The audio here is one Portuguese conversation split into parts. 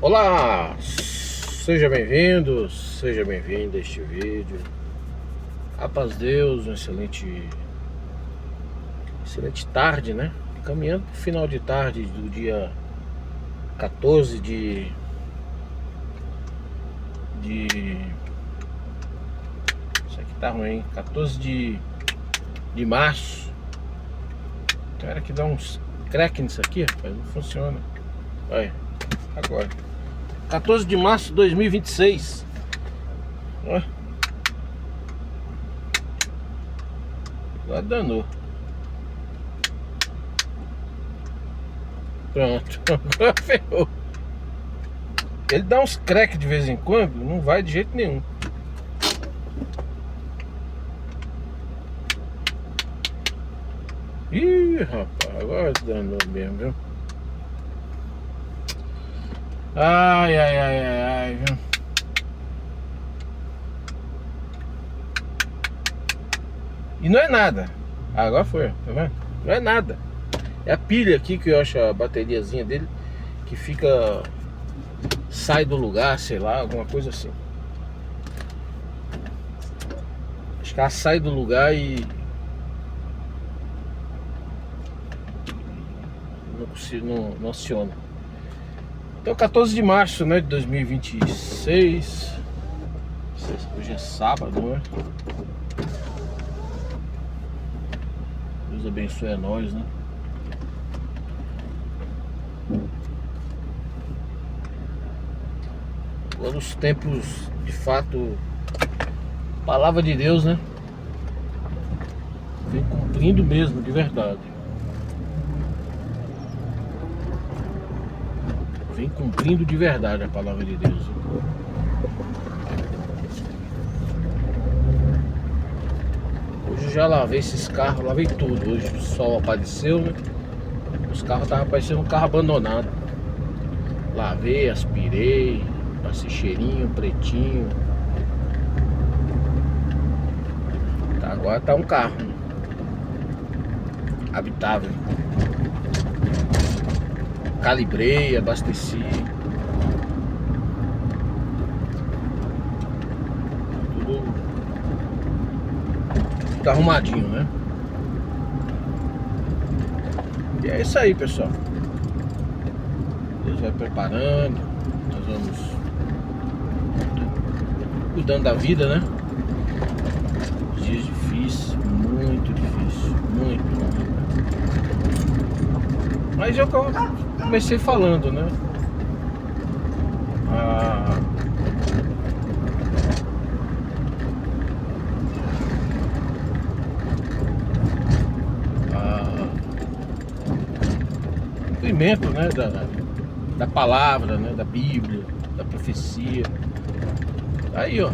Olá, seja bem-vindo, seja bem-vinda a este vídeo. A paz de Deus, excelente tarde, né? Caminhando pro final de tarde do dia 14 isso aqui tá ruim, 14 de março. Cara, que dá uns crack nisso aqui, rapaz, não funciona. Olha, agora 14 de março de 2026. Ó. Agora danou. Pronto, agora ferrou. Ele dá uns crack de vez em quando, não vai de jeito nenhum. Ih, rapaz, agora danou mesmo, viu? Ai, viu? E não é nada. Agora foi, tá vendo? Não é nada. É a pilha aqui que eu acho, a bateriazinha dele, que fica... sai do lugar, sei lá, alguma coisa assim. Acho que ela sai do lugar e... não aciona. Então 14 de março, né, de 2026. Hoje é sábado, né? Deus abençoe a nós, né? Agora os tempos, de fato, palavra de Deus, né? Vem cumprindo mesmo, de verdade. Vem cumprindo de verdade a palavra de Deus. Hoje eu já lavei esses carros, lavei tudo. Hoje o sol apareceu, né? Os carros estavam parecendo um carro abandonado. Lavei, aspirei, passei cheirinho, pretinho. Agora tá um carro habitável. Calibrei, abasteci. Tudo arrumadinho, né? E é isso aí, pessoal. Deus vai preparando. Nós vamos cuidando da vida, né? Dias difíceis, muito difícil, muito. Mas eu comecei falando, né? Cumprimento, né? Da palavra, né? Da Bíblia, da profecia. Aí, ó.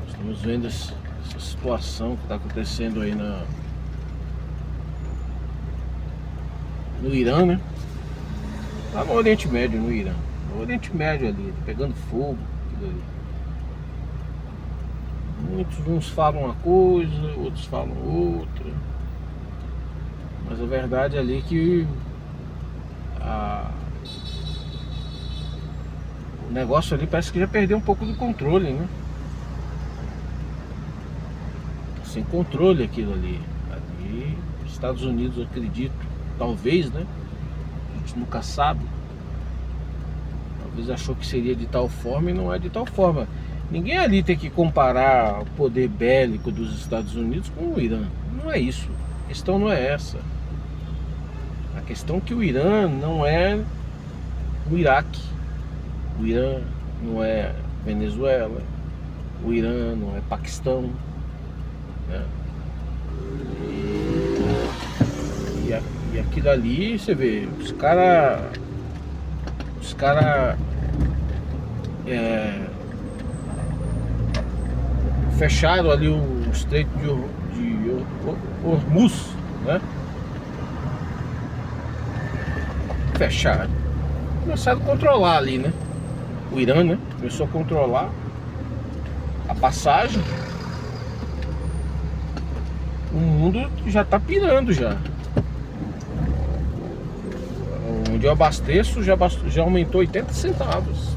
Estamos vendo essa situação que está acontecendo aí no Irã, né? Lá no Oriente Médio, no Irã. No Oriente Médio ali, pegando fogo, aquilo ali. Muitos, uns falam uma coisa, outros falam outra. Mas a verdade é ali que o negócio ali parece que já perdeu um pouco do controle, né? Sem controle aquilo ali. Ali, Estados Unidos, eu acredito, talvez, né? A gente nunca sabe. Talvez achou que seria de tal forma e não é de tal forma. Ninguém ali tem que comparar o poder bélico dos Estados Unidos com o Irã. Não é isso. A questão não é essa. A questão é que o Irã não é o Iraque. O Irã não é Venezuela. O Irã não é Paquistão, né? E aquilo ali, você vê, os cara fecharam ali o Estreito de Hormuz, né? Fecharam. Começaram a controlar ali, né? O Irã, né? Começou a controlar a passagem. O mundo já tá pirando já. Onde eu abasteço já aumentou 80 centavos.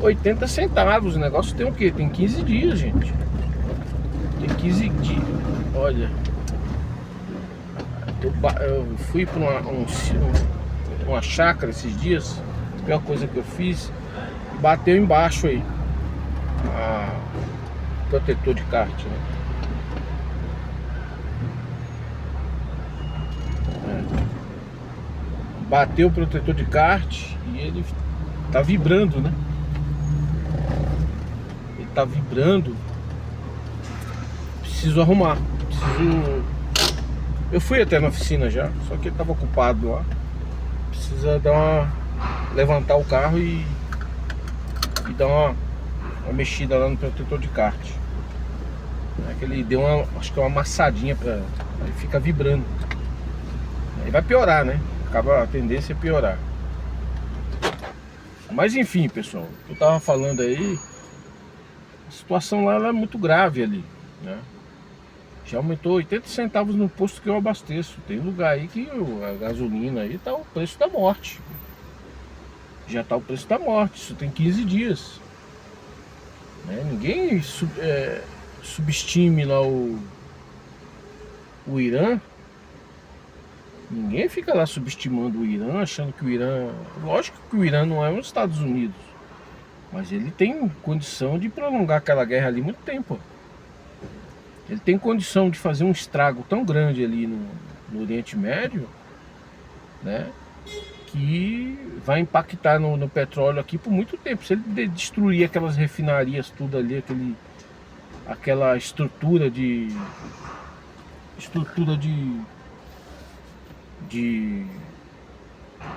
80 centavos, o negócio tem o quê? Tem 15 dias, gente. Tem 15 dias. Olha, eu fui para uma chácara esses dias. A pior coisa que eu fiz, bateu embaixo aí protetor de kart, né? Bateu o protetor de kart e ele tá vibrando, né? Ele tá vibrando. Preciso arrumar. Eu fui até na oficina já, só que ele tava ocupado lá. Precisa levantar o carro e dar uma mexida lá no protetor de kart. É que ele deu acho que uma amassadinha ele fica vibrando. Aí vai piorar, né? A tendência é piorar. Mas enfim, pessoal, eu tava falando aí, a situação lá ela é muito grave ali, né? Já aumentou 80 centavos no posto que eu abasteço. Tem lugar aí que a gasolina aí tá o preço da morte. Já tá o preço da morte, isso tem 15 dias, né? Ninguém subestime lá o Irã. Ninguém fica lá subestimando o Irã, achando que o Irã... Lógico que o Irã não é os Estados Unidos, mas ele tem condição de prolongar aquela guerra ali muito tempo. Ele tem condição de fazer um estrago tão grande ali no Oriente Médio, né, que vai impactar no petróleo aqui por muito tempo. Se ele destruir aquelas refinarias, tudo ali, aquela estrutura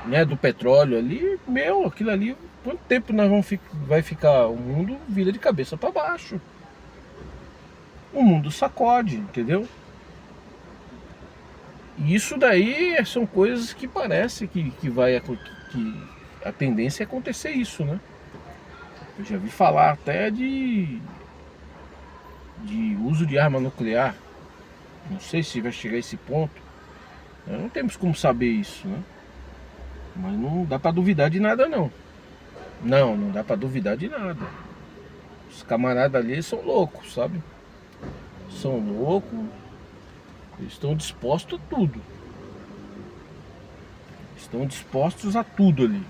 né, do petróleo ali, aquilo ali, quanto tempo vai ficar? O mundo vira de cabeça para baixo. O mundo sacode, entendeu? E isso daí são coisas que parece que a tendência é acontecer isso, né? Eu já vi falar até de uso de arma nuclear. Não sei se vai chegar a esse ponto. Não temos como saber isso, né? Mas não dá pra duvidar de nada, não. Não dá pra duvidar de nada. Os camaradas ali são loucos, sabe? São loucos. Eles estão dispostos a tudo. Estão dispostos a tudo ali,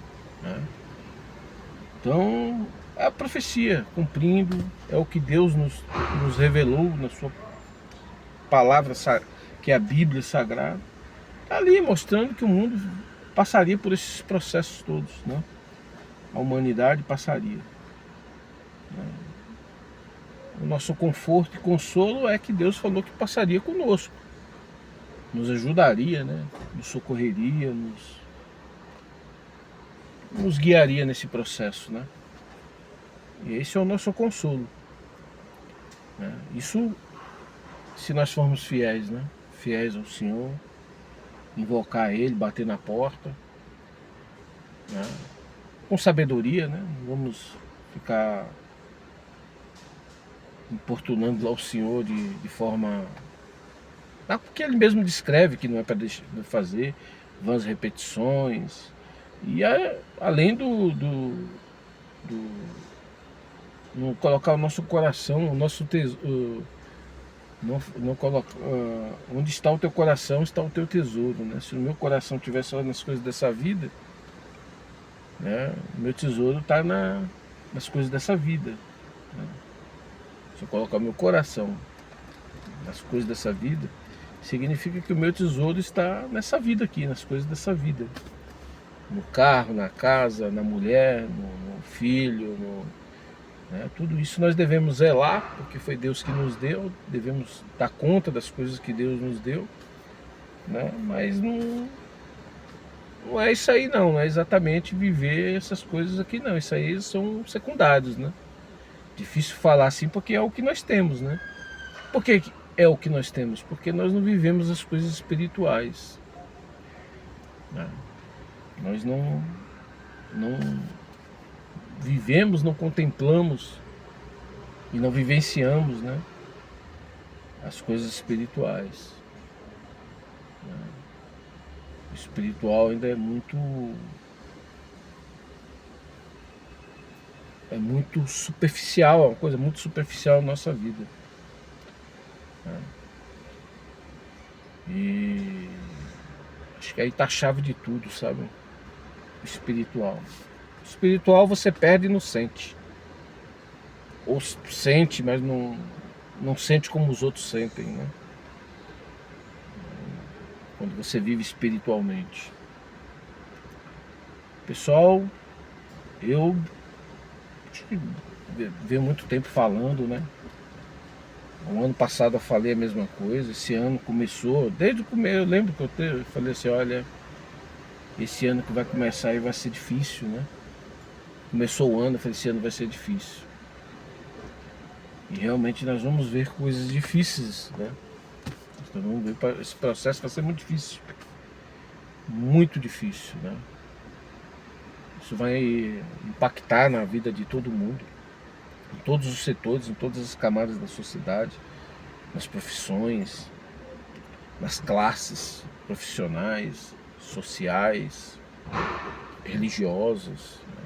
né? Então, é a profecia cumprindo. É o que Deus nos revelou na sua palavra, que é a Bíblia Sagrada. Tá ali mostrando que o mundo passaria por esses processos todos, né? A humanidade passaria, né? O nosso conforto e consolo é que Deus falou que passaria conosco, nos ajudaria, né? Nos socorreria, nos guiaria nesse processo, né? E esse é o nosso consolo, né? Isso se nós formos fiéis, né? Fiéis ao Senhor, invocar Ele, bater na porta, né? Com sabedoria, né? Não vamos ficar importunando lá o Senhor de forma... Porque Ele mesmo descreve que não é para fazer vãs repetições. E além não colocar o nosso coração, o nosso tesouro... Não coloca, onde está o teu coração, está o teu tesouro, né? Se o meu coração estiver só nas coisas dessa vida, né, o meu tesouro está nas coisas dessa vida, né? Se eu colocar o meu coração nas coisas dessa vida, significa que o meu tesouro está nessa vida aqui, nas coisas dessa vida. No carro, na casa, na mulher, no filho, né? Tudo isso nós devemos zelar, porque foi Deus que nos deu, devemos dar conta das coisas que Deus nos deu, né? Mas não é isso aí não é exatamente viver essas coisas aqui não, isso aí são secundários, né? Difícil falar assim porque é o que nós temos, né? Por que é o que nós temos? Porque nós não vivemos as coisas espirituais, né? Nós não vivemos, não contemplamos e não vivenciamos, né, as coisas espirituais, né? O espiritual ainda é muito superficial, é uma coisa muito superficial na nossa vida, né? E acho que aí tá a chave de tudo, sabe? O espiritual. O espiritual você perde e não sente. Ou sente, mas não sente como os outros sentem, né? Quando você vive espiritualmente. Pessoal, eu acho que venho muito tempo falando, né? O ano passado eu falei a mesma coisa, esse ano começou, desde o começo, eu lembro que eu falei assim, olha, esse ano que vai começar aí vai ser difícil, né? Começou o ano, eu falei, esse ano vai ser difícil. E realmente nós vamos ver coisas difíceis, né? Nós vamos ver, esse processo vai ser muito difícil. Muito difícil, né? Isso vai impactar na vida de todo mundo, em todos os setores, em todas as camadas da sociedade, nas profissões, nas classes profissionais, sociais, religiosas, né?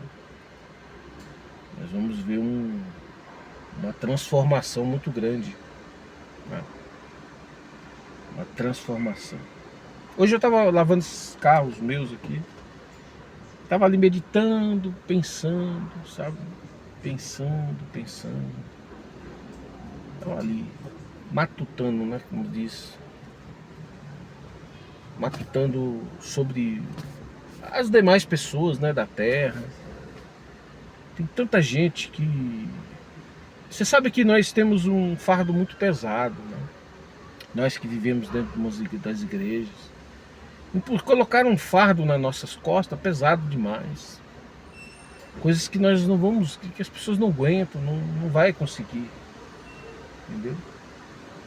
Nós vamos ver uma transformação muito grande, né? Uma transformação. Hoje eu estava lavando esses carros meus aqui, estava ali meditando, pensando, sabe? Pensando. Estava ali matutando, né? Como diz. Matutando sobre as demais pessoas, né, da Terra. Tem tanta gente que... Você sabe que nós temos um fardo muito pesado, né? Nós que vivemos dentro das igrejas. E por colocar um fardo nas nossas costas, pesado demais. Coisas que nós não vamos, que as pessoas não aguentam, não vai conseguir. Entendeu?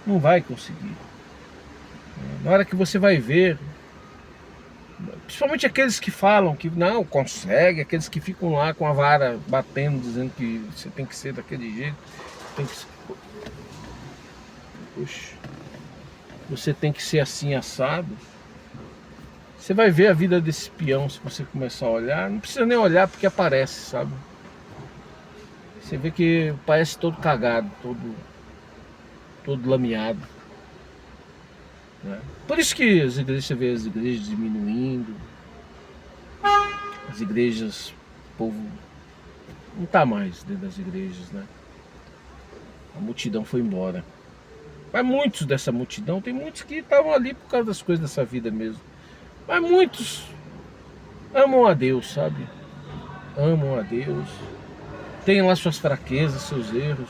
Não vai conseguir. Na hora que você vai ver, principalmente aqueles que falam que não consegue, aqueles que ficam lá com a vara batendo, dizendo que você tem que ser daquele jeito, tem que ser... Puxa, você tem que ser assim assado. Você vai ver a vida desse peão se você começar a olhar. Não precisa nem olhar porque aparece, sabe? Você vê que parece todo cagado, todo lameado, né? Por isso que as igrejas, você vê as igrejas diminuindo, as igrejas, o povo não está mais dentro das igrejas, né? A multidão foi embora. Mas muitos dessa multidão, tem muitos que estavam ali por causa das coisas dessa vida mesmo. Mas muitos amam a Deus, sabe? Amam a Deus. Tem lá suas fraquezas, seus erros.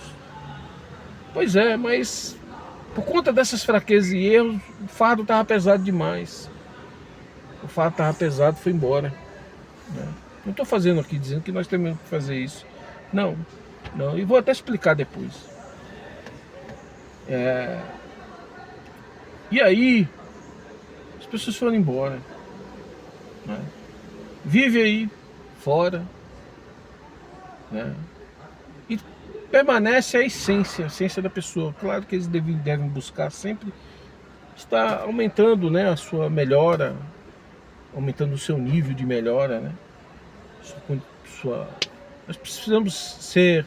Pois é, mas por conta dessas fraquezas e erros, o fardo estava pesado demais. O fardo estava pesado e foi embora, né? Não estou fazendo aqui dizendo que nós temos que fazer isso. Não. E vou até explicar depois. E aí, as pessoas foram embora, né? Vive aí fora, né? E permanece a essência da pessoa. Claro que eles devem buscar sempre estar aumentando, né, a sua melhora, aumentando o seu nível de melhora, né? Nós precisamos ser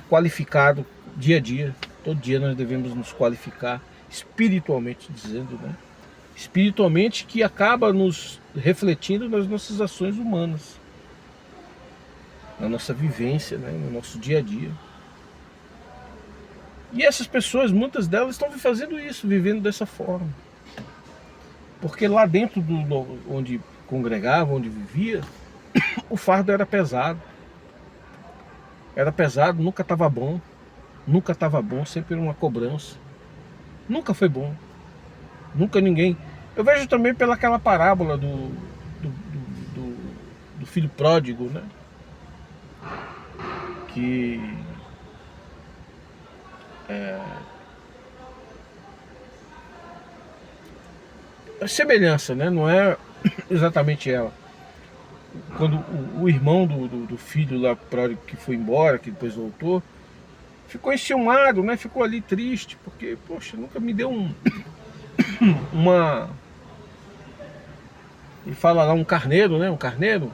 qualificados dia a dia. Todo dia nós devemos nos qualificar, espiritualmente dizendo, né? Espiritualmente, que acaba nos refletindo nas nossas ações humanas, na nossa vivência, né? No nosso dia a dia. E essas pessoas, muitas delas estão fazendo isso, vivendo dessa forma. Porque lá dentro onde congregava, onde vivia, o fardo era pesado. Era pesado, nunca estava bom. Nunca estava bom, sempre era uma cobrança. Nunca foi bom. Nunca ninguém... Eu vejo também pelaquela parábola do filho pródigo, né? Que é semelhança, né? Não é exatamente ela. Quando o irmão do filho lá pródigo que foi embora, que depois voltou, ficou enciumado, né? Ficou ali triste, porque, poxa, nunca me deu E fala lá um carneiro, né? Um carneiro,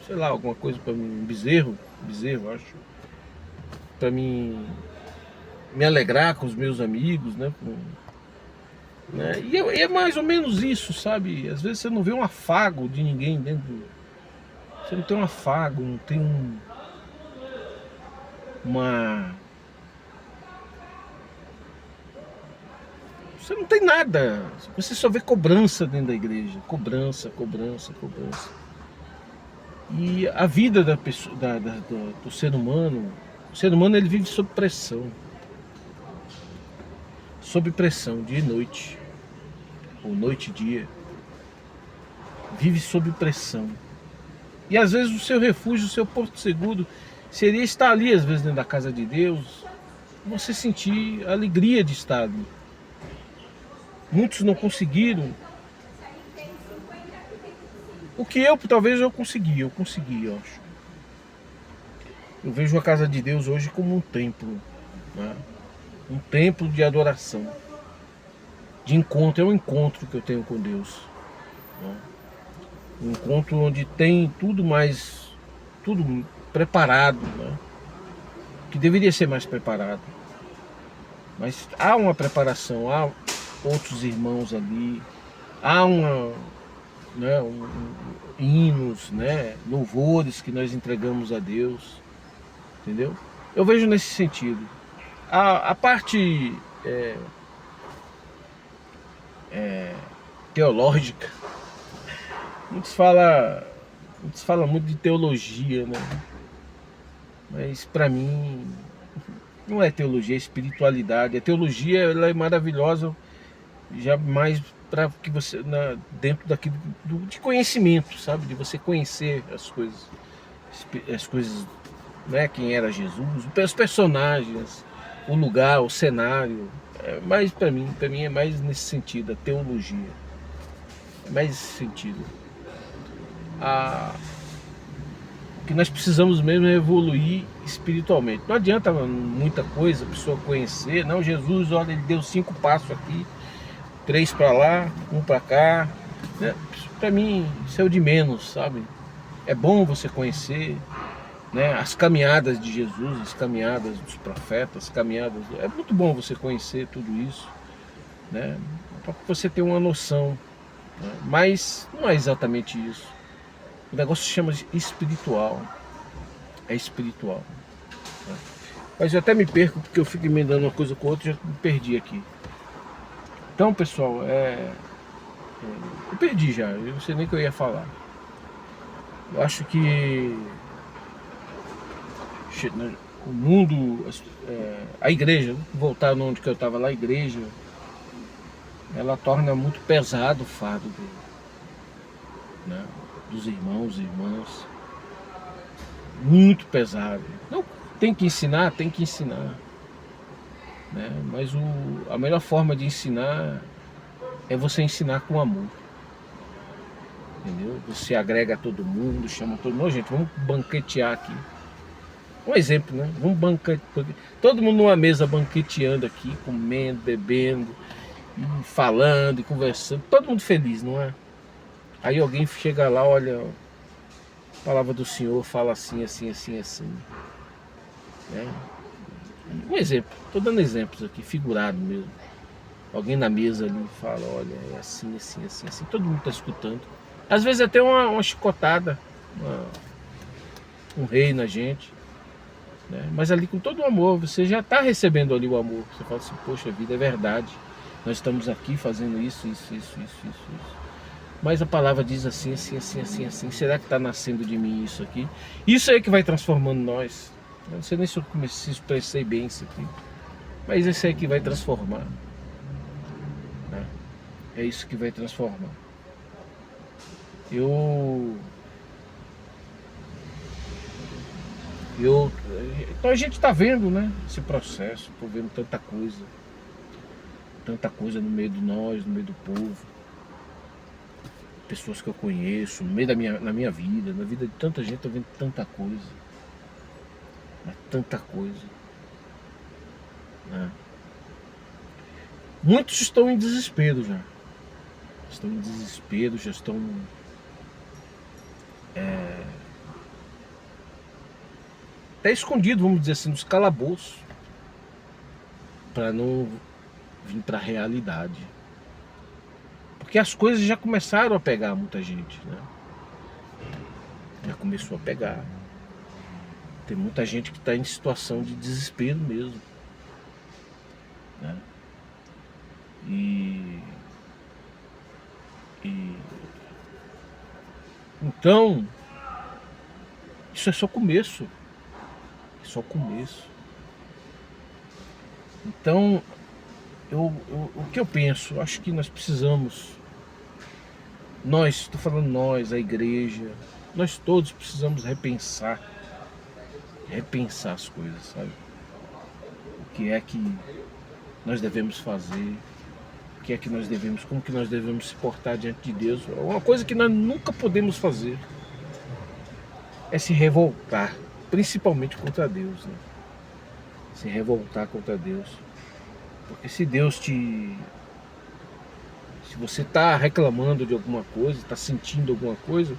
sei lá, alguma coisa para mim, um bezerro, acho, para mim me alegrar com os meus amigos, né? Né? E é mais ou menos isso, sabe? Às vezes você não vê um afago de ninguém dentro. Você não tem um afago, não tem uma. Você não tem nada. Você só vê cobrança dentro da igreja. Cobrança, cobrança, cobrança. E a vida da pessoa, do ser humano, o ser humano ele vive sob pressão. Sob pressão, dia e noite. Ou noite e dia. Vive sob pressão. E às vezes o seu refúgio, o seu porto seguro, seria estar ali, às vezes, dentro da casa de Deus. Você sentir a alegria de estar ali. Muitos não conseguiram. O que talvez eu consegui, eu acho. Eu vejo a casa de Deus hoje como um templo, né? Um templo de adoração, de encontro. É um encontro que eu tenho com Deus, né? Um encontro onde tem tudo preparado, né? Que deveria ser mais preparado. Mas há uma preparação, há outros irmãos ali, há né, hinos, né, louvores que nós entregamos a Deus, entendeu? Eu vejo nesse sentido. A parte teológica, muitos falam muito de teologia, né? Mas para mim não é teologia, é espiritualidade. A teologia ela é maravilhosa, já mais para que você dentro daquilo de conhecimento, sabe, de você conhecer as coisas, né, quem era Jesus, os personagens, o lugar, o cenário. Mas para mim é mais nesse sentido, a teologia. É mais nesse sentido. O que nós precisamos mesmo é evoluir espiritualmente. Não adianta muita coisa a pessoa conhecer. Não, Jesus, olha, ele deu 5 passos aqui, 3 para lá, 1 para cá, né? Para mim isso é o de menos, sabe? É bom você conhecer, né, as caminhadas de Jesus, as caminhadas dos profetas, é muito bom você conhecer tudo isso, né, para você ter uma noção, né? Mas não é exatamente isso. O negócio se chama de espiritual, é espiritual, né? Mas eu até me perco porque eu fico emendando uma coisa com outra e já me perdi aqui. Então, pessoal, eu perdi já, eu não sei nem o que eu ia falar. Eu acho que o mundo, a igreja, voltar onde que eu estava lá, a igreja, ela torna muito pesado o fardo né, dos irmãos e irmãs. Muito pesado. Não, tem que ensinar, né? Mas a melhor forma de ensinar é você ensinar com amor. Entendeu? Você agrega todo mundo, chama todo mundo. Gente, vamos banquetear aqui. Um exemplo, né? Vamos banquetear. Todo mundo numa mesa banqueteando aqui, comendo, bebendo, e falando e conversando. Todo mundo feliz, não é? Aí alguém chega lá, olha, a palavra do Senhor fala assim, assim, assim, assim. Né? Um exemplo, estou dando exemplos aqui, figurado mesmo. Alguém na mesa ali fala, olha, é assim, assim, assim, assim. Todo mundo está escutando. Às vezes até uma chicotada, um rei na gente. Né? Mas ali com todo o amor, você já está recebendo ali o amor. Você fala assim, poxa vida, é verdade. Nós estamos aqui fazendo isso. Mas a palavra diz assim, assim, assim, assim, assim. Será que está nascendo de mim isso aqui? Isso aí que vai transformando nós. Eu não sei nem se eu comecei a expressei bem isso aqui. Mas isso aí que vai transformar. Né? É isso que vai transformar. Então a gente está vendo, né, esse processo, estou vendo tanta coisa no meio de nós, no meio do povo, pessoas que eu conheço, no meio na minha vida, na vida de tanta gente, estou vendo tanta coisa, né, tanta coisa, né? Muitos estão em desespero já estão até escondido, vamos dizer assim, nos calabouços, para não vir para a realidade. Porque as coisas já começaram a pegar muita gente, né? Já começou a pegar. Tem muita gente que está em situação de desespero mesmo, né? E então, isso é só começo. É só começo. Então, o que eu penso, acho que nós precisamos, estou falando nós, a igreja, nós todos precisamos repensar as coisas, sabe? O que é que nós devemos fazer, o que é que nós devemos, como que nós devemos se portar diante de Deus. Uma coisa que nós nunca podemos fazer é se revoltar, principalmente contra Deus, né? Se revoltar contra Deus. Porque se você está reclamando de alguma coisa, está sentindo alguma coisa,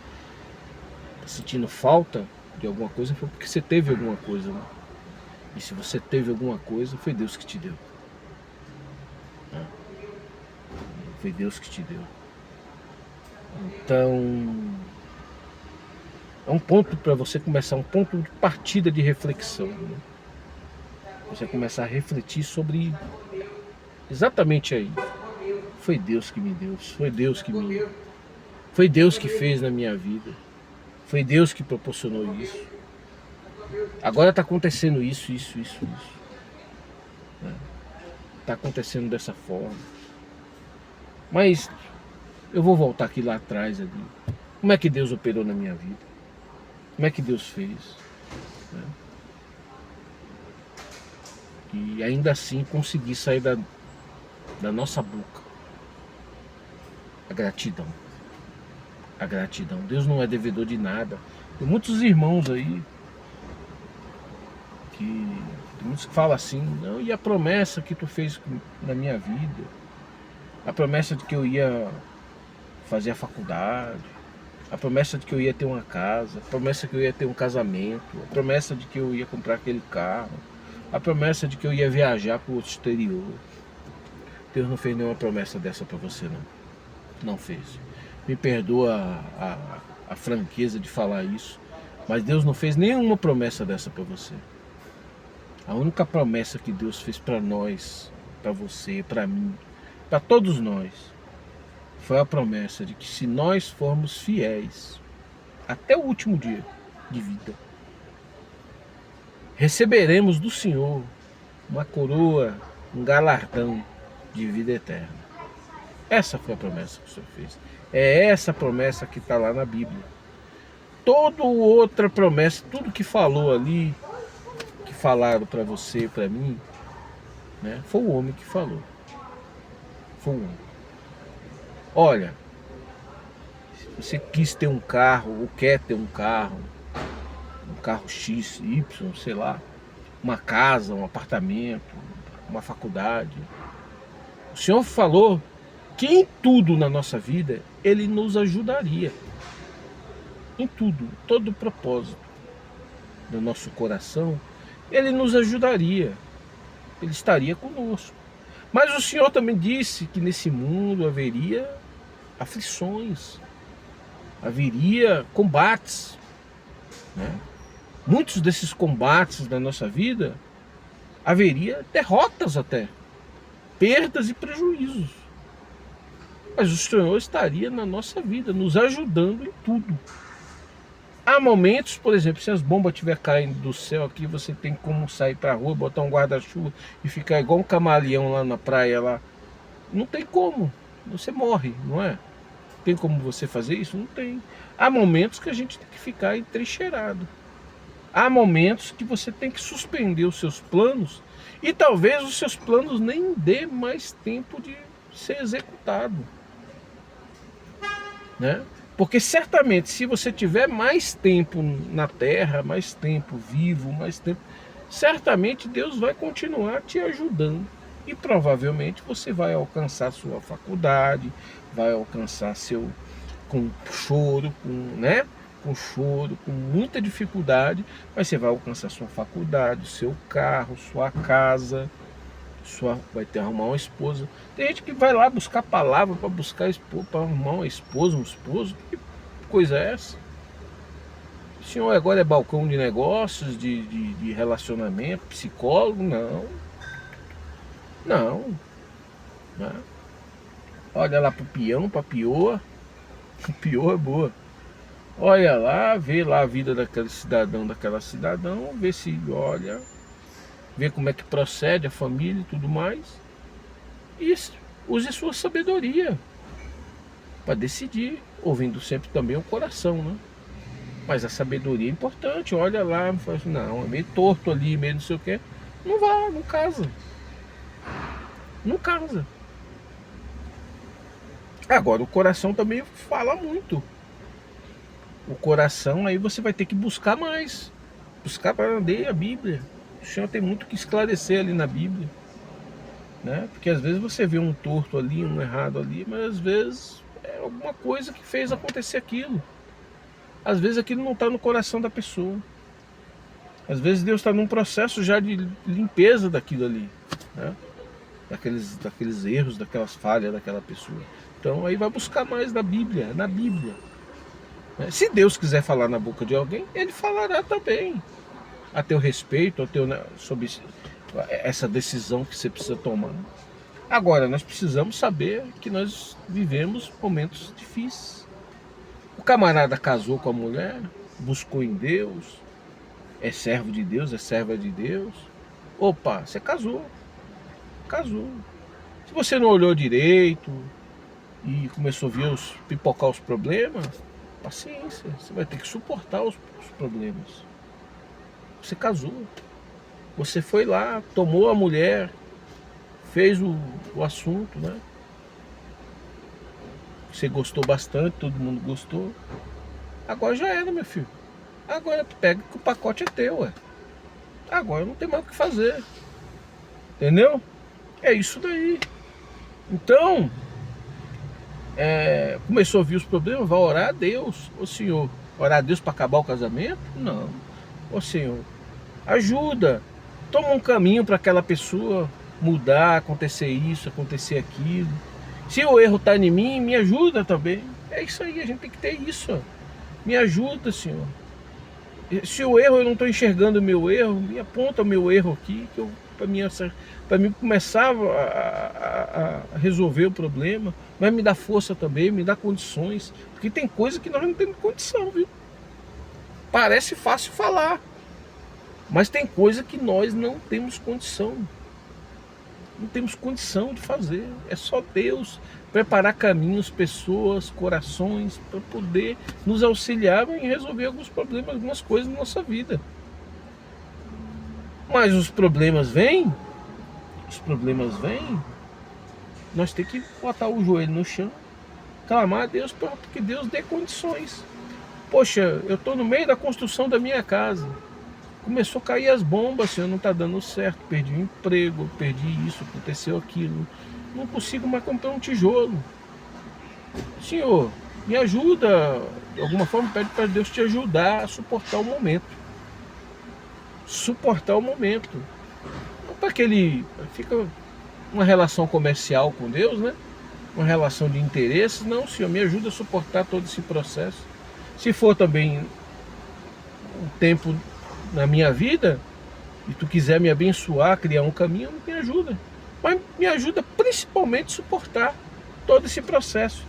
está sentindo falta de alguma coisa, foi porque você teve alguma coisa, né? E se você teve alguma coisa, foi Deus que te deu, né? Foi Deus que te deu. Então, é um ponto para você começar, um ponto de partida de reflexão, né? Você começar a refletir sobre exatamente aí. Foi Deus que me deu, foi Deus que fez na minha vida, foi Deus que proporcionou isso. Agora está acontecendo isso. Né? Está acontecendo dessa forma. Mas eu vou voltar aqui lá atrás ali. Como é que Deus operou na minha vida? Como é que Deus fez? Né? E ainda assim conseguir sair da nossa boca a gratidão. A gratidão. Deus não é devedor de nada. Tem muitos irmãos aí tem muitos que falam assim, não, e a promessa que tu fez na minha vida? A promessa de que eu ia fazer a faculdade, a promessa de que eu ia ter uma casa, a promessa de que eu ia ter um casamento, a promessa de que eu ia comprar aquele carro, a promessa de que eu ia viajar para o exterior. Deus não fez nenhuma promessa dessa para você, não. Não fez. Me perdoa a franqueza de falar isso, mas Deus não fez nenhuma promessa dessa para você. A única promessa que Deus fez para nós, para você, para mim, para todos nós, foi a promessa de que se nós formos fiéis até o último dia de vida, receberemos do Senhor uma coroa, um galardão de vida eterna. Essa foi a promessa que o Senhor fez. É essa promessa que está lá na Bíblia. Toda outra promessa, tudo que falou ali, que falaram para você, para mim, né, foi o homem que falou. Foi o homem. Olha, se você quis ter um carro, ou quer ter um carro X, Y, sei lá, uma casa, um apartamento, uma faculdade, o Senhor falou que em tudo na nossa vida Ele nos ajudaria. Em tudo, todo o propósito do nosso coração, Ele nos ajudaria. Ele estaria conosco. Mas o Senhor também disse que nesse mundo haveria aflições, haveria combates, né? Muitos desses combates da nossa vida haveria derrotas até, perdas e prejuízos. Mas o Senhor estaria na nossa vida, nos ajudando em tudo. Há momentos, por exemplo, se as bombas estiverem caindo do céu aqui, você tem como sair para a rua, botar um guarda-chuva e ficar igual um camaleão lá na praia lá. Não tem como, você morre, não é? Tem como você fazer isso? Não tem. Há momentos que a gente tem que ficar entrincheirado. Há momentos que você tem que suspender os seus planos e talvez os seus planos nem dê mais tempo de ser executado, né? Porque certamente se você tiver mais tempo na terra, mais tempo vivo, mais tempo, certamente Deus vai continuar te ajudando e provavelmente você vai alcançar sua faculdade, vai alcançar seu com choro, né? com choro, com muita dificuldade, mas você vai alcançar sua faculdade, seu carro, sua casa, vai ter que arrumar uma esposa. Tem gente que vai lá buscar palavra para buscar esposa, para arrumar uma esposa, um esposo. Que coisa é essa? O senhor agora é balcão de negócios, de relacionamento, psicólogo? Não. Não. Né? Olha lá pro peão, pra pioa. O pior é boa. Olha lá, vê lá a vida daquele cidadão, daquela cidadão, vê se olha, vê como é que procede a família e tudo mais. E use sua sabedoria para decidir, ouvindo sempre também o coração, né? Mas a sabedoria é importante. Olha lá, fala assim, não, é meio torto ali, meio não sei o que. Não vá, não casa. Não casa. Agora, o coração também fala muito. O coração, aí você vai ter que buscar mais. Buscar para ler a Bíblia. O Senhor tem muito que esclarecer ali na Bíblia. Né? Porque às vezes você vê um torto ali, um errado ali, mas às vezes é alguma coisa que fez acontecer aquilo. Às vezes aquilo não está no coração da pessoa. Às vezes Deus está num processo já de limpeza daquilo ali. Né? Daqueles erros, daquelas falhas daquela pessoa. Então aí vai buscar mais na Bíblia. Se Deus quiser falar na boca de alguém, Ele falará também. A teu respeito, sobre essa decisão que você precisa tomar. Agora, nós precisamos saber que nós vivemos momentos difíceis. O camarada casou com a mulher, buscou em Deus, é servo de Deus, é serva de Deus. Opa, você casou. Casou. Se você não olhou direito e começou a pipocar os problemas, paciência, você vai ter que suportar os problemas. Você casou. Você foi lá, tomou a mulher, fez o assunto, né? Você gostou bastante, todo mundo gostou. Agora já era, meu filho. Agora pega que o pacote é teu, ué. Agora não tem mais o que fazer. Entendeu? É isso daí. Então, começou a vir os problemas, vai orar a Deus. Ô Senhor, orar a Deus para acabar o casamento? Não. Ô Senhor, ajuda. Toma um caminho para aquela pessoa mudar, acontecer isso, acontecer aquilo. Se o erro está em mim, me ajuda também. É isso aí, a gente tem que ter isso. Me ajuda, Senhor. Se o erro, eu não estou enxergando o meu erro, me aponta o meu erro aqui, para mim começar a resolver o problema, mas me dá força também, me dá condições, porque tem coisa que nós não temos condição, viu? Parece fácil falar, mas tem coisa que nós não temos condição. Não temos condição de fazer. É só Deus preparar caminhos, pessoas, corações, para poder nos auxiliar em resolver alguns problemas, algumas coisas na nossa vida. Mas os problemas vêm, nós temos que botar o joelho no chão, clamar a Deus para que Deus dê condições. Poxa, eu estou no meio da construção da minha casa. Começou a cair as bombas, Senhor, não está dando certo, perdi o emprego, perdi isso, aconteceu aquilo, não consigo mais comprar um tijolo. Senhor, me ajuda, de alguma forma pede para Deus te ajudar a suportar o momento. Suportar o momento. Não para que ele fica uma relação comercial com Deus, né? Uma relação de interesses, não, Senhor, me ajuda a suportar todo esse processo. Se for também um tempo na minha vida, e tu quiser me abençoar, criar um caminho, me ajuda. Mas me ajuda principalmente a suportar todo esse processo.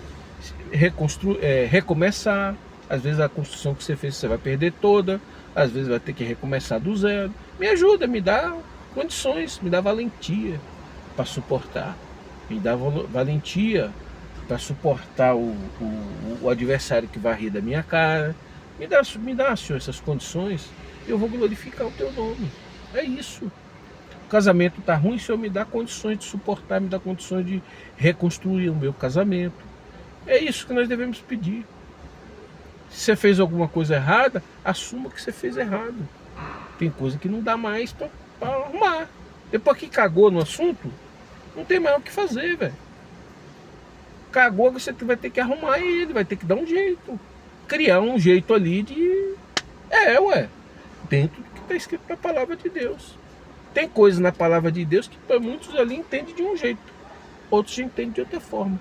Recomeçar. Às vezes a construção que você fez você vai perder toda, às vezes vai ter que recomeçar do zero. Me ajuda, me dá condições, me dá valentia para suportar. Me dá valentia para suportar o adversário que vai rir da minha cara. Me dá, Senhor, essas condições. Eu vou glorificar o teu nome. É isso. O casamento está ruim, o Senhor me dá condições de suportar, me dá condições de reconstruir o meu casamento. É isso que nós devemos pedir. Se você fez alguma coisa errada, assuma que você fez errado. Tem coisa que não dá mais para arrumar. Depois que cagou no assunto, não tem mais o que fazer, velho. Cagou, você vai ter que arrumar ele, vai ter que dar um jeito. criar um jeito ali de... dentro do que está escrito na palavra de Deus. Tem coisas na palavra de Deus que para muitos ali entendem de um jeito, outros entendem de outra forma.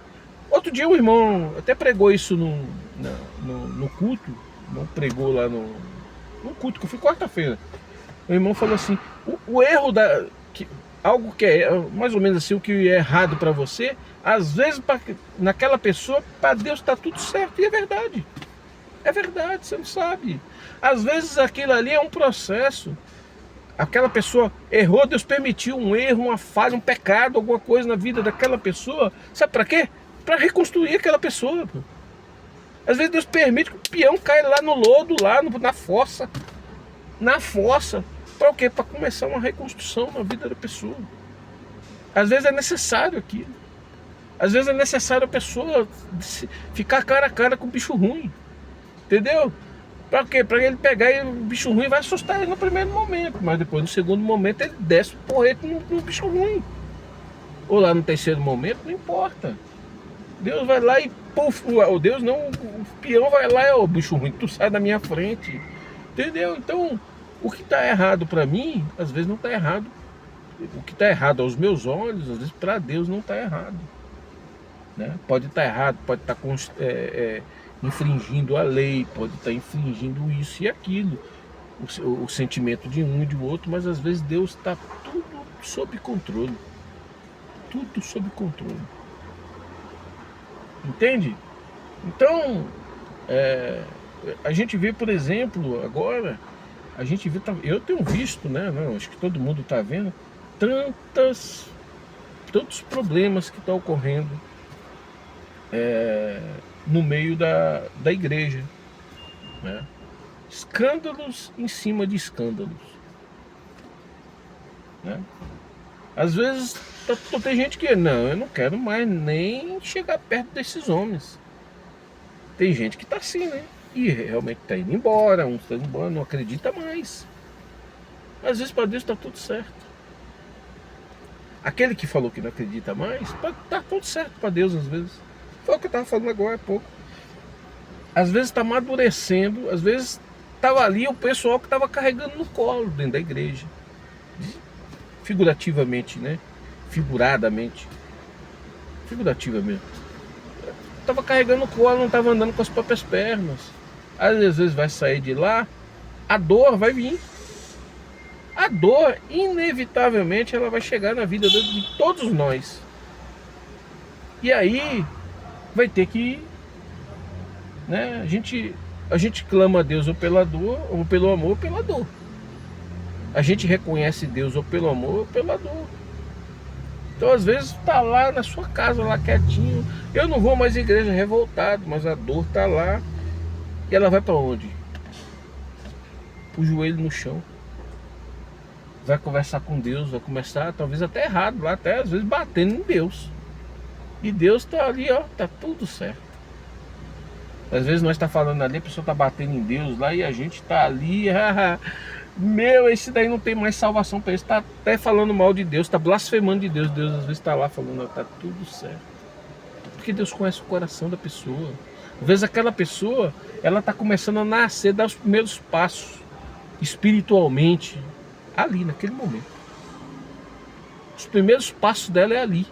Outro dia um irmão até pregou isso no culto, não pregou lá no culto, que eu fui quarta-feira. O irmão falou assim, o erro algo que é mais ou menos assim, o que é errado para você, às vezes naquela pessoa, para Deus está tudo certo, e é verdade. É verdade, você não sabe. Às vezes aquilo ali é um processo. Aquela pessoa errou, Deus permitiu um erro, uma falha, um pecado, alguma coisa na vida daquela pessoa. Sabe para quê? Para reconstruir aquela pessoa. Às vezes Deus permite que o peão caia lá no lodo, lá na fossa. Na fossa. Para o quê? Para começar uma reconstrução na vida da pessoa. Às vezes é necessário aquilo. Às vezes é necessário a pessoa ficar cara a cara com o bicho ruim. Entendeu? Para quê? Para ele pegar e o bicho ruim vai assustar ele no primeiro momento. Mas depois no segundo momento ele desce o porrete no bicho ruim. Ou lá no terceiro momento, não importa. Deus vai lá e puf, o Deus não, o peão vai lá e o bicho ruim, tu sai da minha frente. Entendeu? Então, o que está errado para mim, às vezes não está errado. O que está errado aos meus olhos, às vezes para Deus não está errado. Né? Pode estar errado, pode estar infringindo a lei, pode estar infringindo isso e aquilo, o sentimento de um e de outro, mas às vezes Deus está tudo sob controle. Tudo sob controle. Entende? Então, a gente vê, por exemplo, agora, eu tenho visto, né? Não, acho que todo mundo está vendo, tantos problemas que estão ocorrendo no meio da igreja, né? Escândalos em cima de escândalos, né? Às vezes tem gente que não, eu não quero mais nem chegar perto desses homens. Tem gente que está assim, né? E realmente está indo embora, uns estão indo embora, não acredita mais. Às vezes para Deus está tudo certo. Aquele que falou que não acredita mais, está tudo certo para Deus às vezes. Foi o que eu estava falando agora há pouco. Às vezes está amadurecendo, às vezes estava ali o pessoal que estava carregando no colo dentro da igreja. Figurativamente, né? Figurativamente. Estava carregando no colo, não estava andando com as próprias pernas. Às vezes vai sair de lá, a dor vai vir. A dor, inevitavelmente, ela vai chegar na vida de todos nós. E aí vai ter que, né? A gente clama a Deus ou pela dor, ou pelo amor, ou pela dor. A gente reconhece Deus ou pelo amor ou pela dor. Então às vezes está lá na sua casa, lá quietinho. Eu não vou mais à igreja revoltado, mas a dor está lá. E ela vai para onde? O joelho no chão. Vai conversar com Deus, vai começar talvez até errado lá, até às vezes batendo em Deus. E Deus está ali, ó, tá tudo certo. Às vezes nós está falando ali, a pessoa está batendo em Deus lá e a gente está ali, meu, esse daí não tem mais salvação para ele, está até falando mal de Deus, está blasfemando de Deus. Deus às vezes está lá falando, está tudo certo. Porque Deus conhece o coração da pessoa. Às vezes aquela pessoa, ela está começando a nascer, dar os primeiros passos espiritualmente, ali naquele momento. Os primeiros passos dela é ali.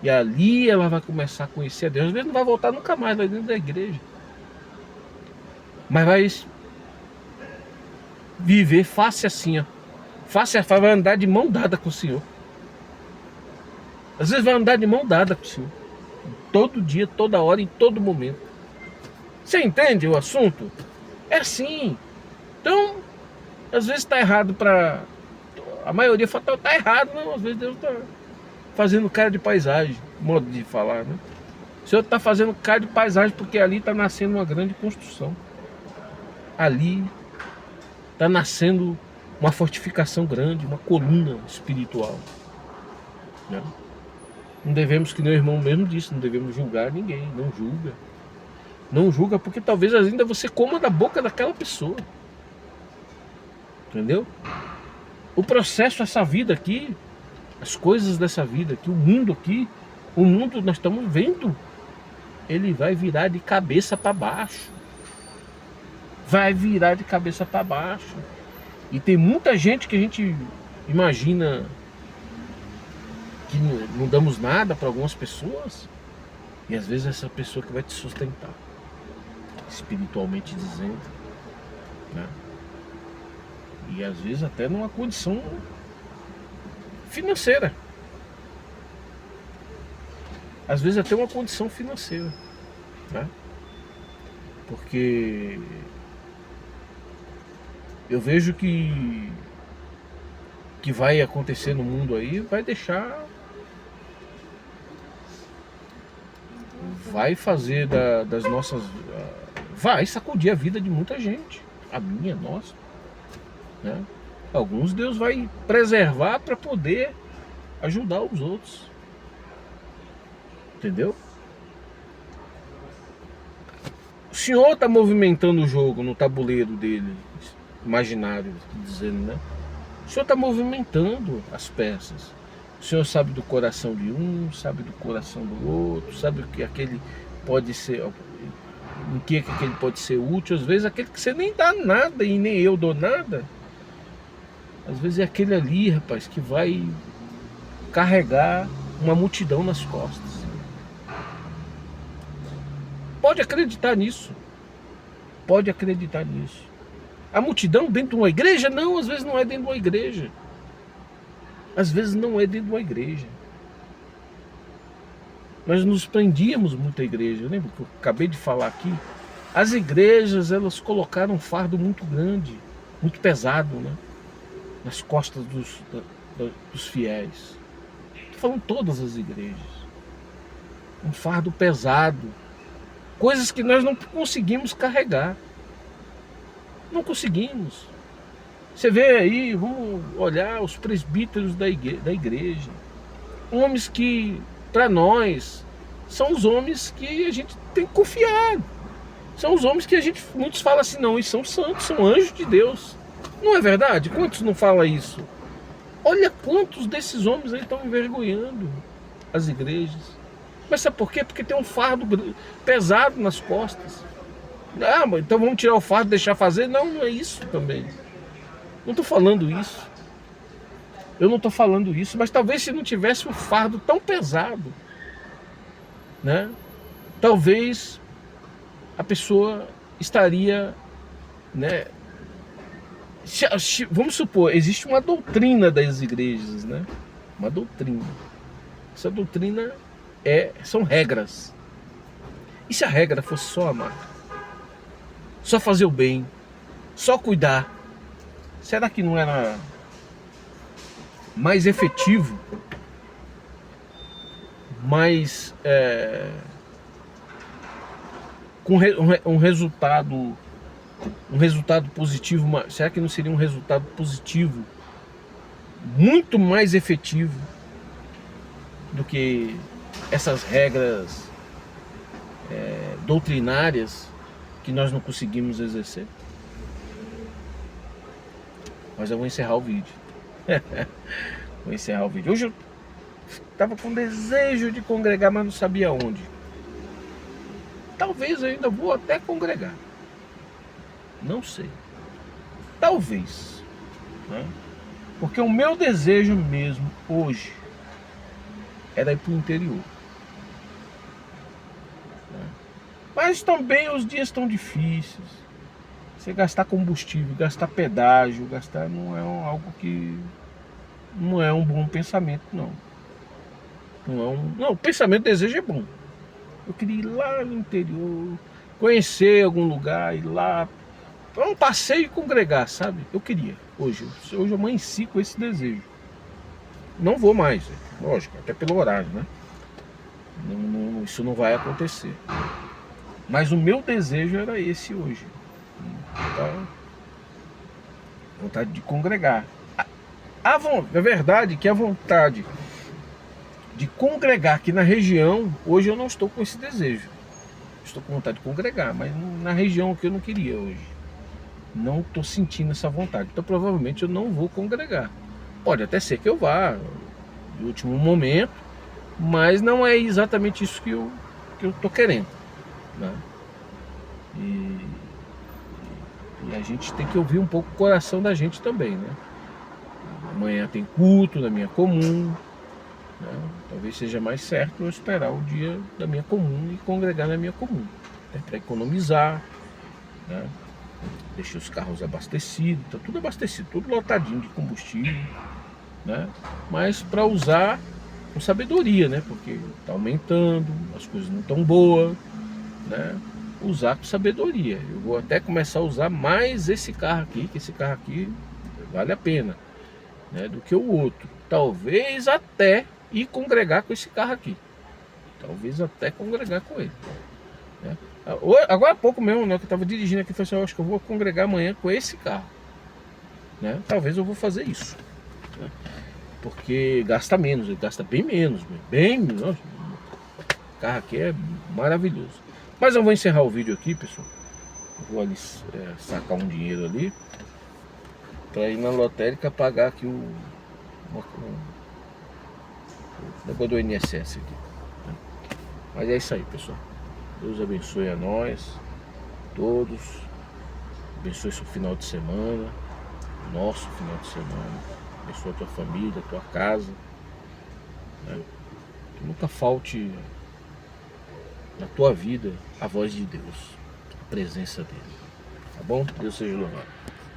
E ali ela vai começar a conhecer a Deus. Às vezes não vai voltar nunca mais lá dentro da igreja, mas vai viver face assim, ó. Face a face, vai andar de mão dada com o Senhor. Às vezes vai andar de mão dada com o Senhor. Todo dia, toda hora, em todo momento. Você entende o assunto? É assim. Então, às vezes está errado para... A maioria fala, está errado. Não, às vezes Deus está fazendo cara de paisagem, modo de falar, né? O Senhor está fazendo cara de paisagem porque ali está nascendo uma grande construção. Ali está nascendo uma fortificação grande, uma coluna espiritual, né? Não devemos, que nem o irmão mesmo disse, não devemos julgar ninguém. Não julga. Não julga porque talvez ainda você coma da boca daquela pessoa. Entendeu? O processo, essa vida aqui, as coisas dessa vida aqui, o mundo aqui, o mundo nós estamos vendo, ele vai virar de cabeça para baixo. vai virar de cabeça para baixo. E tem muita gente que a gente imagina que não damos nada para algumas pessoas, e às vezes é essa pessoa que vai te sustentar, espiritualmente dizendo, né? E às vezes até numa condição financeira. Às vezes até uma condição financeira, né? Porque eu vejo que vai acontecer no mundo aí, vai fazer das nossas, vai sacudir a vida de muita gente, a minha, nossa, né? Alguns Deus vai preservar para poder ajudar os outros, entendeu? O Senhor está movimentando o jogo no tabuleiro dele, imaginário, dizendo, né? O Senhor está movimentando as peças. O Senhor sabe do coração de um, sabe do coração do outro, sabe o que aquele pode ser, em que aquele pode ser útil. Às vezes aquele que você nem dá nada e nem eu dou nada, às vezes é aquele ali, rapaz, que vai carregar uma multidão nas costas. Pode acreditar nisso. Pode acreditar nisso. A multidão dentro de uma igreja? Não, às vezes não é dentro de uma igreja. Às vezes não é dentro de uma igreja. Nós nos prendíamos muito à igreja. Lembra que eu acabei de falar aqui? As igrejas, elas colocaram um fardo muito grande, muito pesado, né? Nas costas dos fiéis. Estou falando todas as igrejas. Um fardo pesado. Coisas que nós não conseguimos carregar. Não conseguimos. Você vê aí, vamos olhar os presbíteros da igreja. Homens que, para nós, são os homens que a gente tem que confiar. São os homens que muitos falam assim, não, eles são santos, são anjos de Deus. Não é verdade? Quantos não falam isso? Olha quantos desses homens aí estão envergonhando as igrejas. Mas sabe por quê? Porque tem um fardo pesado nas costas. Ah, mas então vamos tirar o fardo e deixar fazer? Não, não é isso também. Não estou falando isso. Eu não estou falando isso, mas talvez se não tivesse um fardo tão pesado, né? Talvez a pessoa estaria, né? Vamos supor, existe uma doutrina das igrejas, né? Uma doutrina. Essa doutrina são regras. E se a regra fosse só amar? Só fazer o bem? Só cuidar? Será que não era mais efetivo? Mais com um resultado positivo? Será que não seria um resultado positivo muito mais efetivo do que essas regras doutrinárias que nós não conseguimos exercer? Mas eu vou encerrar o vídeo. Vou encerrar o vídeo. Hoje eu estava com desejo de congregar, mas não sabia onde. Talvez eu ainda vou até congregar. Não sei. Talvez, né? Porque o meu desejo mesmo hoje era ir para o interior. Mas também os dias estão difíceis. Você gastar combustível, gastar pedágio, não é algo que não é um bom pensamento, não. Não, o pensamento, o desejo é bom. Eu queria ir lá no interior, conhecer algum lugar, ir lá para um passeio e congregar, sabe? Eu queria. Hoje eu amanheci com esse desejo. Não vou mais, lógico, até pelo horário, né? Isso não vai acontecer. Mas o meu desejo era esse hoje. Então, vontade de congregar. É verdade que a vontade de congregar aqui na região, hoje eu não estou com esse desejo. Estou com vontade de congregar, mas na região que eu não queria hoje. Não estou sentindo essa vontade. Então provavelmente eu não vou congregar. Pode até ser que eu vá no último momento, mas não é exatamente isso que eu estou querendo, né? gente tem que ouvir um pouco o coração da gente também, né? Amanhã tem culto na minha comum, né? Talvez seja mais certo eu esperar o dia da minha comum e congregar na minha comum, até para economizar, né? Deixei os carros abastecidos, tá tudo abastecido, tudo lotadinho de combustível, né? Mas para usar com sabedoria, né? Porque está aumentando, as coisas não estão boas, né? Usar com sabedoria. Eu vou até começar a usar mais esse carro aqui, que esse carro aqui vale a pena, né? Do que o outro. Talvez até ir congregar com esse carro aqui. Talvez até congregar com ele, né? Agora há pouco mesmo, né, que eu estava dirigindo aqui, eu falei assim, eu acho que eu vou congregar amanhã com esse carro, né? Talvez eu vou fazer isso, né? Porque gasta menos, ele gasta bem menos, bem menos. O carro aqui é maravilhoso. Mas eu vou encerrar o vídeo aqui, pessoal. Eu vou ali sacar um dinheiro ali para ir na lotérica pagar aqui o negócio do INSS aqui, né? Mas é isso aí, pessoal. Deus abençoe a nós todos. Abençoe seu final de semana, nosso final de semana. Abençoe a tua família, a tua casa, né? Que nunca falte na tua vida a voz de Deus, a presença dele. Tá bom? Deus seja louvado.